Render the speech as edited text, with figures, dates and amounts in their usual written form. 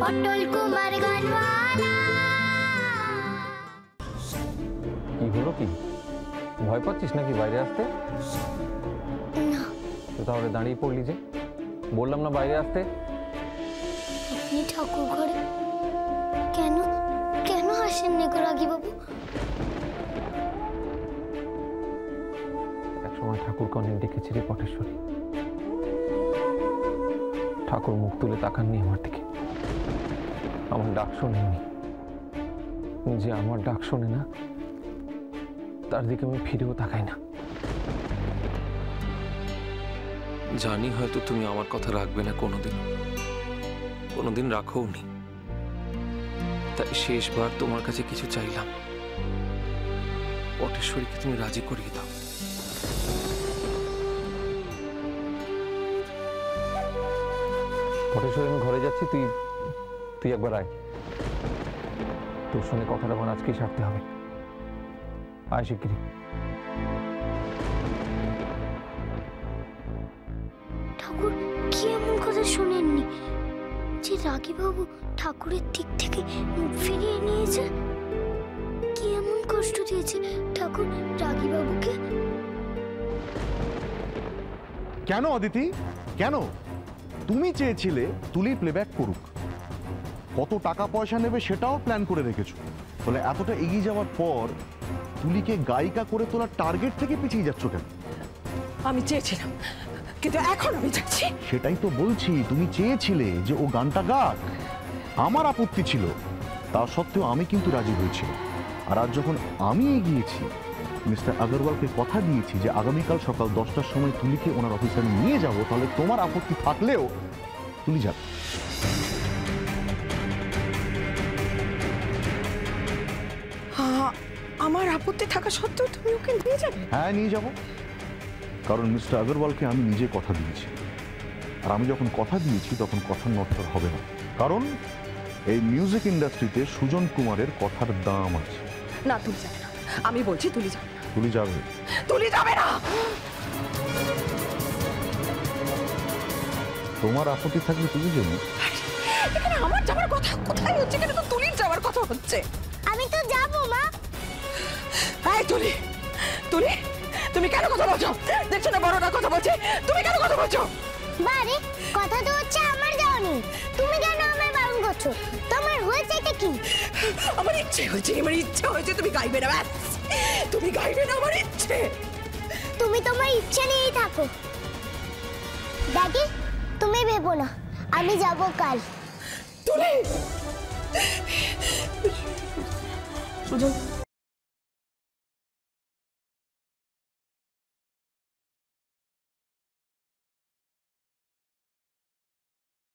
পটল কুমার গানওয়ালা। কি হলো, কি ভয় পাচ্ছিস নাকি বাইরে আসতে? না। তো তাহলে দাঁড়িয়ে পড়লি যে? বললাম না বাইরে আসতে। আপনি ঠাকুর ঘরে কেন কেন আসেননি গো রাগী বাবু? একসময় ঠাকুরকে অনেক ডেকেছি রে পটেশ্বরী। ঠাকুর মুখ তুলে তাকাননি আমার দিকে, আমার ডাক শোনেননি। যে আমার ডাক শোনে না তার দিকে আমি ফিরেও তাকাই না। জানি হয়তো তুমি আমার কথা রাখবে না কোনোদিন রাখোও নি। তাই শেষবার তোমার কাছে কিছু চাইলাম, পটেশ্বরীকে তুমি রাজি করিয়ে দাও। পটেশ্বরী, আমি ঘরে যাচ্ছি, তুই একবার আয়। তোর সঙ্গে কথাটা আমার আজকেই সারতে হবে। আয় শিগগিরি। ঠাকুর কি এমন কথা শোনেননি যে রাগী বাবু ঠাকুরের দিক থেকে মুখ ফিরিয়ে নিয়েছে? কি এমন কষ্ট দিয়েছে ঠাকুর রাগী বাবুকে? কেন অদিতি, কেন? তুমি চেয়েছিলে তুলি প্লেব্যাক করুক, কত টাকা পয়সা নেবে সেটাও প্ল্যান করে রেখেছো। বলে এতটা এগিয়ে যাওয়ার পর তুলিকে গায়িকা করে তোলার টার্গেট থেকে পিছিয়ে যাচ্ছ কেন? আমি চেয়েছিলাম, কিন্তু এখন আমি যাচ্ছি। সেটাই তো বলছি, তুমি চেয়েছিলে যে ও গানটা গাক, আমার আপত্তি ছিল, তা সত্ত্বেও আমি কিন্তু রাজি হয়েছিলাম। আর আজ যখন আমি এগিয়েছি, মিস্টার আগরওয়ালকে কথা দিয়েছি যে আগামীকাল সকাল 10টার সময় তুলিকে ওনার অফিসে আমি নিয়ে যাব, তাহলে তোমার আপত্তি থাকলেও তুলি যাবে। আমার আপত্তি থাকা সত্ত্বেও তুমি ওকে নিয়ে যাবে? হ্যাঁ, নিয়ে যাব, কারণ মিস্টার আগরওয়ালকে আমি নিজে কথা দিয়েছি। আর আমি যখন কথা দিয়েছি তখন কথার নড়চড় হবে না, কারণ এই মিউজিক ইন্ডাস্ট্রিতে সুজন কুমারের কথার দাম আছে। না, তুলি যাবে না। আমি বলছি তুলি যাবে না। তুলি যাবে। তুলি যাবে না। তোমার আপত্তি থাকলে তুলি যাবে। এখানে আমার যাওয়ার কথা কোথায় হচ্ছে, এখানে তো তুলির যাওয়ার কথা হচ্ছে। আমি তো যাবো মা। এই তুলি, তুলি তুমি কেন কথা বলছো? দেখছো না বড়রা কথা বলছে, তুমি কেন কথা বলছো? বারে কথা তো হচ্ছে আমার যাওয়া নেই, তুমি কেন আমায় বারণ করছো? তোমার হয়েছে এটা কি? আমার ইচ্ছে হয়েছে তুমি গাইবে না, ব্যাস। তুমি গাইবে না, আমার ইচ্ছে। তুমি তোমার ইচ্ছা নিয়েই থাকো। দাদি, তুমি ভেবো না, আমি যাব কাল। তুলি, সুজন